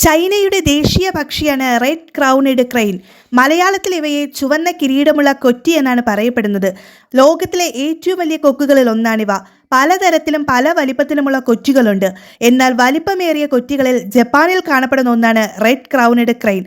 ചൈനയുടെ ദേശീയ പക്ഷിയാണ് റെഡ് ക്രൗണഡ് ക്രെയിൻ. മലയാളത്തിൽ ഇവയെ ചുവന്ന കിരീടമുള്ള കൊറ്റി എന്നാണ് പറയപ്പെടുന്നത്. ലോകത്തിലെ ഏറ്റവും വലിയ കൊക്കുകളിൽ ഒന്നാണിവ. പലതരത്തിലും പല വലിപ്പത്തിലുമുള്ള കൊറ്റികളുണ്ട്. എന്നാൽ വലിപ്പമേറിയ കൊറ്റികളിൽ ജപ്പാനിൽ കാണപ്പെടുന്ന ഒന്നാണ് റെഡ് ക്രൗണഡ് ക്രെയിൻ.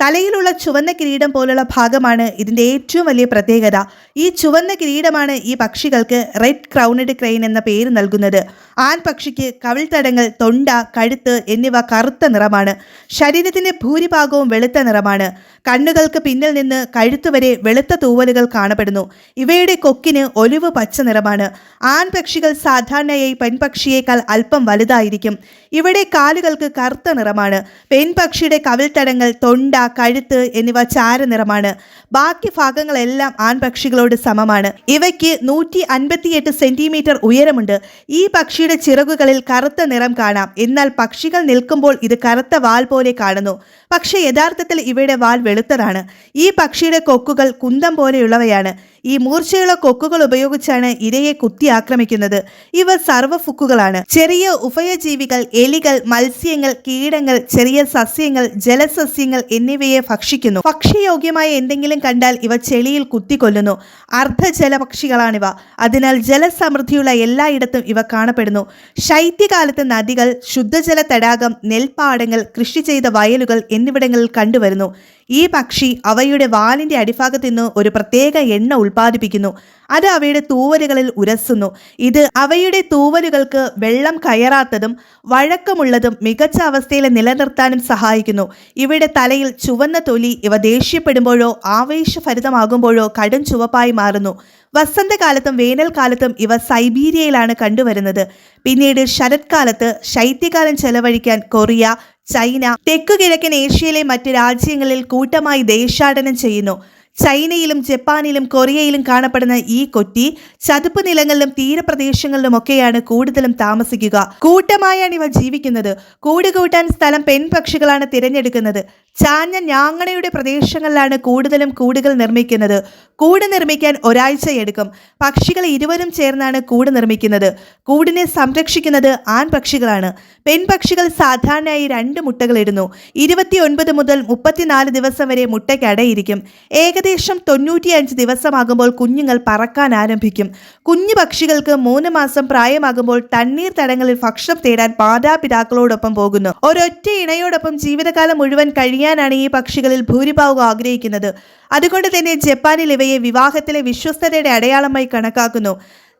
തലയിലുള്ള ചുവന്ന കിരീടം പോലുള്ള ഭാഗമാണ് ഇതിൻ്റെ ഏറ്റവും വലിയ പ്രത്യേകത. ഈ ചുവന്ന കിരീടമാണ് ഈ പക്ഷികൾക്ക് റെഡ് ക്രൗണഡ് ക്രെയിൻ എന്ന പേര് നൽകുന്നത്. ആൺപക്ഷിക്ക് കവിൾത്തടങ്ങൾ, തൊണ്ട, കഴുത്ത് എന്നിവ കറുത്ത നിറമാണ്. ശരീരത്തിൻ്റെ ഭൂരിഭാഗവും വെളുത്ത നിറമാണ്. കണ്ണുകൾക്ക് പിന്നിൽ നിന്ന് കഴുത്തുവരെ വെളുത്ത തൂവലുകൾ കാണപ്പെടുന്നു. ഇവയുടെ കൊക്കിന് ഒലിവ് പച്ച നിറമാണ്. ആൺപക്ഷികൾ സാധാരണയായി പെൺപക്ഷിയേക്കാൾ അല്പം വലുതായിരിക്കും. ഇവയുടെ കാലുകൾക്ക് കറുത്ത നിറമാണ്. പെൺപക്ഷിയുടെ കവിൾത്തടങ്ങൾ, തൊണ്ട, കഴുത്ത് എന്നിവ ചാരനിറമാണ്. ബാക്കി ഭാഗങ്ങളെല്ലാം ആൺപക്ഷികളോട് സമമാണ്. ഇവയ്ക്ക് 158 സെന്റിമീറ്റർ ഉയരമുണ്ട്. ഈ പക്ഷിയുടെ ചിറകുകളിൽ കറുത്ത നിറം കാണാം. എന്നാൽ പക്ഷികൾ നിൽക്കുമ്പോൾ ഇത് കറുത്ത വാൽ പോലെ കാണുന്നു. പക്ഷേ യഥാർത്ഥത്തിൽ ഇവയുടെ വാൽ വെളുത്തതാണ്. ഈ പക്ഷിയുടെ കൊക്കുകൾ കുന്തം പോലെയുള്ളവയാണ്. ഈ മൂർച്ചയുള്ള കൊക്കുകൾ ഉപയോഗിച്ചാണ് ഇരയെ കുത്തി ആക്രമിക്കുന്നത്. ഇവ സർവ്വഫുക്കുകളാണ്. ചെറിയ ഉഭയജീവികൾ, എലികൾ, മത്സ്യങ്ങൾ, കീടങ്ങൾ, ചെറിയ സസ്യങ്ങൾ, ജലസസ്യങ്ങൾ എന്നിവയെ ഭക്ഷിക്കുന്നു. ഭക്ഷ്യയോഗ്യമായ എന്തെങ്കിലും കണ്ടാൽ ഇവ ചെളിയിൽ കുത്തിക്കൊല്ലുന്നു. അർദ്ധജലപക്ഷികളാണിവ. അതിനാൽ ജലസമൃദ്ധിയുള്ള എല്ലായിടത്തും ഇവ കാണപ്പെടുന്നു. ശൈത്യകാലത്ത് നദികൾ, ശുദ്ധജല തടാകം, നെൽപ്പാടങ്ങൾ, കൃഷി ചെയ്ത വയലുകൾ എന്നിവിടങ്ങളിൽ കണ്ടുവരുന്നു. ഈ പക്ഷി അവയുടെ വാലിന്റെ അടിഭാഗത്ത് നിന്ന് ഒരു പ്രത്യേക എണ്ണ ഉൽപ്പാദിപ്പിക്കുന്നു. അത് അവയുടെ തൂവലുകളിൽ ഉരസുന്നു. ഇത് അവയുടെ തൂവലുകൾക്ക് വെള്ളം കയറാത്തതും വഴക്കമുള്ളതും മികച്ച അവസ്ഥയിൽ നിലനിർത്താനും സഹായിക്കുന്നു. ഇവയുടെ തലയിൽ ചുവന്ന തൊലി ഇവ ദേഷ്യപ്പെടുമ്പോഴോ ആവേശഭരിതമാകുമ്പോഴോ കടും ചുവപ്പായി മാറുന്നു. വസന്തകാലത്തും വേനൽക്കാലത്തും ഇവ സൈബീരിയയിലാണ് കണ്ടുവരുന്നത്. പിന്നീട് ശരത്കാലത്ത് ശൈത്യകാലം ചെലവഴിക്കാൻ കൊറിയ, ചൈന, തെക്കുകിഴക്കൻ ഏഷ്യയിലെ മറ്റ് രാജ്യങ്ങളിൽ കൂട്ടമായി ദേശാടനം ചെയ്യുന്നു. ചൈനയിലും ജപ്പാനിലും കൊറിയയിലും കാണപ്പെടുന്ന ഈ കൊറ്റി ചതുപ്പ് നിലങ്ങളിലും തീരപ്രദേശങ്ങളിലുമൊക്കെയാണ് കൂടുതലും താമസിക്കുക. കൂട്ടമായാണ് ഇവ ജീവിക്കുന്നത്. കൂട് കൂട്ടാൻ സ്ഥലം പെൺപക്ഷികളാണ് തിരഞ്ഞെടുക്കുന്നത്. ചാഞ്ഞ ഞാങ്ങണയുടെ പ്രദേശങ്ങളിലാണ് കൂടുതലും കൂടുകൾ നിർമ്മിക്കുന്നത്. കൂട് നിർമ്മിക്കാൻ ഒരാഴ്ചയെടുക്കും. പക്ഷികൾ ഇരുവരും ചേർന്നാണ് കൂട് നിർമ്മിക്കുന്നത്. കൂടിനെ സംരക്ഷിക്കുന്നത് ആൺപക്ഷികളാണ്. പെൺപക്ഷികൾ സാധാരണയായി 2 മുട്ടകൾ ഇടുന്നു. 29 മുതൽ 34 ദിവസം വരെ മുട്ടയ്ക്ക് അടയിരിക്കും. ഏകദേശം 95 ദിവസമാകുമ്പോൾ കുഞ്ഞുങ്ങൾ പറക്കാൻ ആരംഭിക്കും. കുഞ്ഞു പക്ഷികൾക്ക് 3 മാസം പ്രായമാകുമ്പോൾ തണ്ണീർത്തടങ്ങളിൽ ഭക്ഷണം തേടാൻ മാതാപിതാക്കളോടൊപ്പം പോകുന്നു. ഒരൊറ്റ ഇണയോടൊപ്പം ജീവിതകാലം മുഴുവൻ കഴിയാനാണ് ഈ പക്ഷികളിൽ ഭൂരിഭാഗം ആഗ്രഹിക്കുന്നത്. അതുകൊണ്ട് തന്നെ ജപ്പാനിൽ ഇവയെ വിവാഹത്തിലെ വിശ്വസ്തതയുടെ അടയാളമായി കണക്കാക്കുന്നു.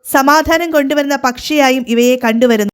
സമാധാനം കൊണ്ടുവരുന്ന പക്ഷിയായും ഇവയെ കണ്ടുവരുന്നു.